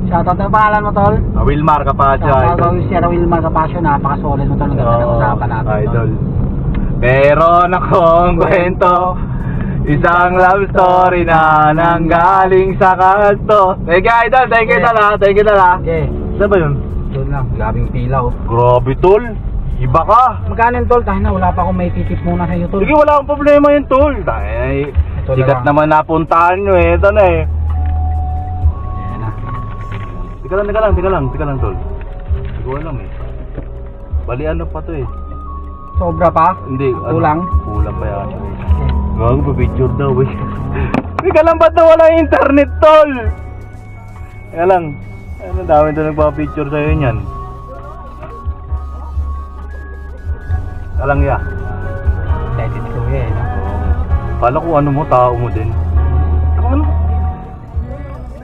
Shoutout na pangalan mo, tol? Wilmar Capasio, idol. Si Wilmar Capasio, napaka-solid mo, tol. Ang ganda ng usapan natin, idol. Meron akong kwento, isang love story na nanggaling sa kanto. Thank you, idol. Thank you, tol, ha. Thank you, tol, ha. Okay. Saan ba yun? Doon lang, grabing pila, oh. Grabe, tol. Iba ka. Magkano yun, tol? Tayo na, wala pa akong may titip muna sa iyo, tol. Sige, wala akong problema yun, tol. Ay, Ito sikat lang. naman napuntahan nyo, eh. Ito na, eh. Ayan na. Teka lang, tol. Hindi ko alam, eh. Bali, ano pa to, eh. Sobra pa? Hindi, Kulang? Kulang pa yan. Gago pa picture daw, eh. Teka lang, ba't wala yung internet, tol? Teka lang. Ano, dami doon nagpa-picture sa'yo yan. Teka lang, ya. Excited ko eh, no? Kala ko ano mo, tao mo din. Ano?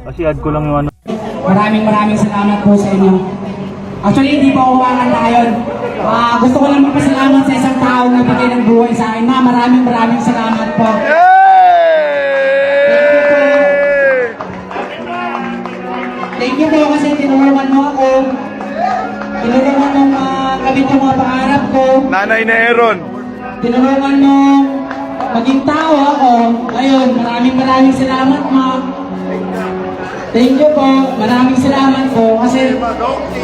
Kasi add ko lang yung ano. Maraming salamat po sa inyo. Actually, hindi pa umangan na ngayon. Gusto ko lang magpasalamat sa isang tao na bigay ng buhay sa akin. Maraming salamat po. Thank you po kasi tinulungan mo ako. Tinulungan mong gawin yung mga pangarap ko. Nanay na Aaron. Tinulungan mong maging tao ako. Ayun, maraming salamat, ma. Thank you po. Maraming salamat po kasi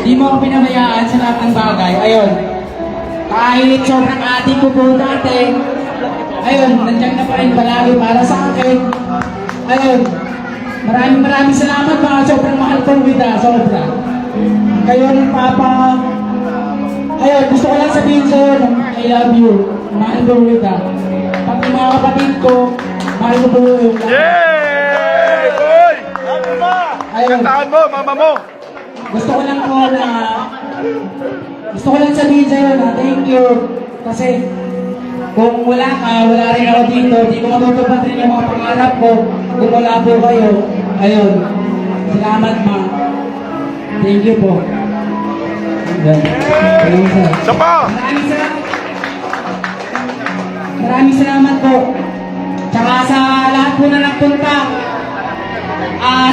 di mo ako pinabayaan sa lahat ng bagay. Ayun. Kahit sobrang ating ko po dati. Ayun, nandiyan na pa rin palagi para sa akin. Ayun. Maraming salamat mga sobrang mahal ko kita. Sobra. Kayo ng papa. Ayun, gusto ko lang sabihin sa'yo I love you. Mahal ko kita. Pati mga kapatid ko, mahal ko po yung Yay! Boy! ayun. Kantahan mo, mama mo! Gusto ko lang sabihin sa'yo na thank you. Kasi kung wala ka, wala rin ako dito. Di ko matutupad rin yung mga pangarap ko. Kung wala po kayo, ayun. Salamat, ma. Thank you po. Ayun, sir. Sapa! Maraming salamat po. Tsaka sa lahat po na nagpunta.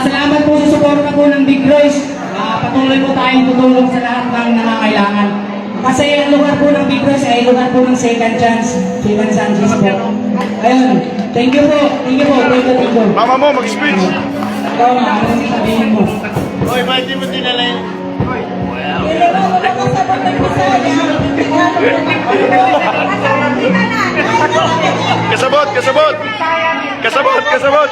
Salamat po sa suporta po ng Big Royce. Patuloy po tayong tutulong sa lahat ng nangangailangan. Kasi ang lugar po ng Big Royce ay lugar po ng second chance. Second chances po. Ayun. Thank you po. Thank you po. Thank you. Mama mo, mag-speech! Ikaw na. Ano yung sabihin mo? Hoy, ba't di mo dinala yun? Kasabot!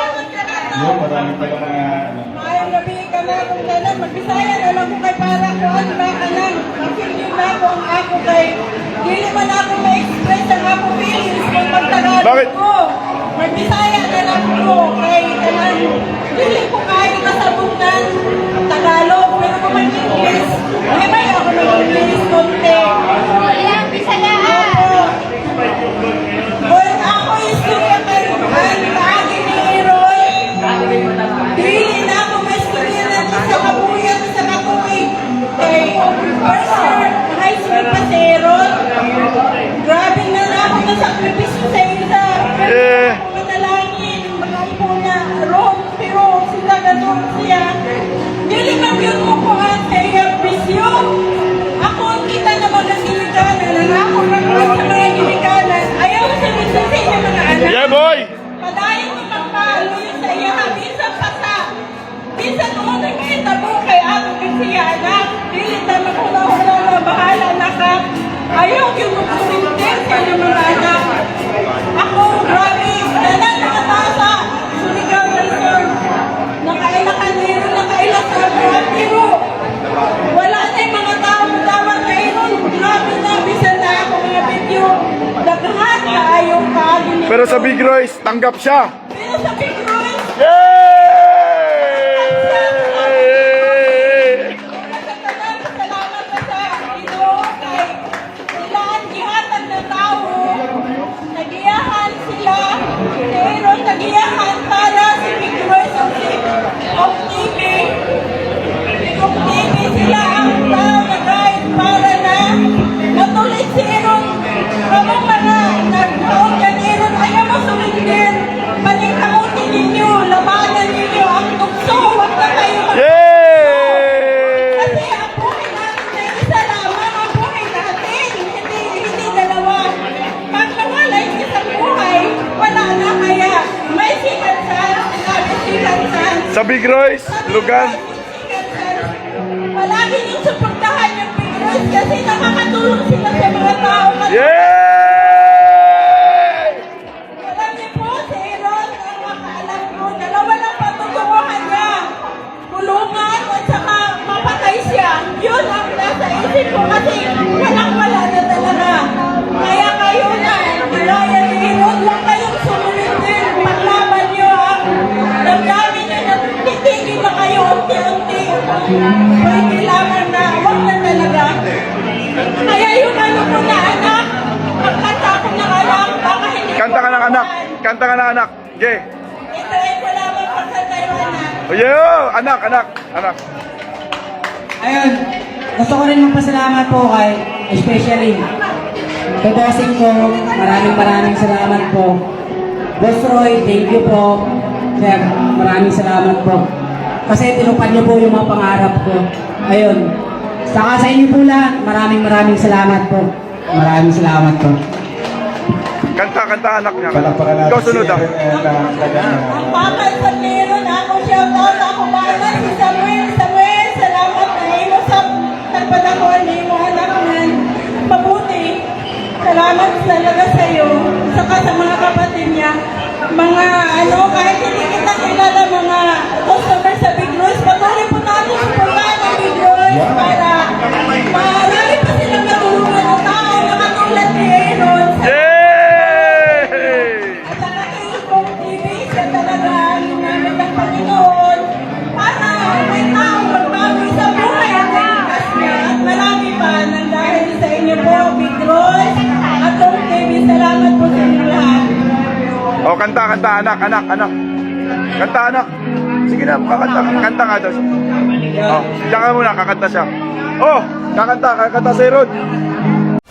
Mayang gabi ka na kung kailan mag-Bisaya na lang ko kay para ko ano na ka lang. Hindi na ako ang ako kay dili man ako ma-express ang ako feelings kung magtagalog Bakit? ko. Mag-Bisaya na lang ko kay kanan. Dili ko kaya kasabot ng Tagalog pero kung mag-English, may ako mag-English konti. Ayan, Bisaya ako. Kung ako istorya kayo, ang kaagi ni Iroy. Dili na ako mastorya na sa kabuyan sa kabuhi. Kay first year, high school pa si Aaron. Grabe na ako na sakripisyo sa isa. Pero ako manalangin, mag-ampo na Ron, pero sila ganun siya. Dili mag-yun mo ko ang kaya bisyo. Ako ang kita na mga gilikanan, ang ako nagpuan sa mga gilikanan. Ayaw sa niya mga anak. Yeah, boy! Padayon mo magpalo yun sa iya, minsan pasa. Minsan mo nakita mo kay ako kasi anak. Dili na maghula-hula na bahala na ka. Ayaw yung magsurinter sa iyo mga anak. Ako, grabe, dalan mga tasa. Surigaw na sir. Nakailakan nilo, nakailan sa mga tiro. Wala na yung mga tao dapat kayo. Grabe na, bisan na ako mga video. Daghan na ayaw kaagin nito. Pero sa Big Royce, tanggap siya! Pero sa Big Royce, Yay! salamat na sa Ginoo kay sila ang gihatag ng tao. Nagiyahan sila. Pero nagiyahan para si Big Royce o si Of TV. Of TV sila ang tao na kahit para na matuloy si Aaron. Kamang mga nag-out yan Aaron ayaw mo sumigil. Paling kamutin Lugan. Palagi niyong suportahan yung Pinoy kasi nakakatulong sila sa mga tao. Yay! Alam niyo po, si Aaron, ang makaalam ko, dalawa lang patutunguhan niya. Kulungan at saka mapatay siya. Yun ang nasa isip ko kasi walang-wala na talaga. Kaya kayo na, Ryan Aaron, lang kayong sumunod din. Paglaban niyo ang damdamin niyo na titigil na kayo unti-unti. Pwede lamang na, huwag na talaga. Kaya yung ano ko na anak, ang kanta ko ng anak, baka hindi ko Kanta ka ng anak. makuhaan. Kanta ka ng anak. Jay. Ito ay wala mong pagkantay mo anak. Oh, yo! Anak, anak, anak. Ayun, gusto ko rin magpasalamat po kay, especially, kay bossing ko, maraming salamat po. Boss Roy, thank you po. Sir, maraming salamat po. Kasi tinupad niyo po yung mga pangarap ko. Ayun. Saka sa inyo po lahat, maraming salamat po. Maraming salamat po. Kanta, kanta anak niya. Palakpakan natin Ikaw sunod si ah. Aaron and kanyang Ang papay sa meron ako shoutout ako bala si Samuel. Samuel, salamat na imo sa tagpadakon ni mo anak man. Mabuti. Salamat talaga sa iyo. Saka sa mga kapatid niya. Mga ano, kahit hindi kita kilala mga customer sa Big Rose, patuloy po natin suportahan ang Big Rose para marami pa silang matulungan ng tao na katulad ni Aaron. Yay! At saka Facebook TV, siya talaga ang ginamit ng Panginoon para may tao magbago sa buhay at nalikas niya. At marami pa nang dahil sa inyo po, Big Rose at Tom TV. Salamat po sa inyo lahat. Oh, kanta, kanta anak, anak, anak. Kanta anak. Sige na, kakanta. Kanta nga daw. Oh, diyan ka muna, kakanta siya. Oh, kakanta si Aaron.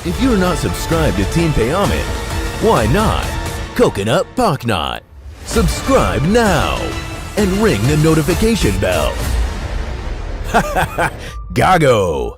If you're not subscribed to Team Payaman, why not? Coconut Pocknot. Subscribe now and ring the notification bell. Gago!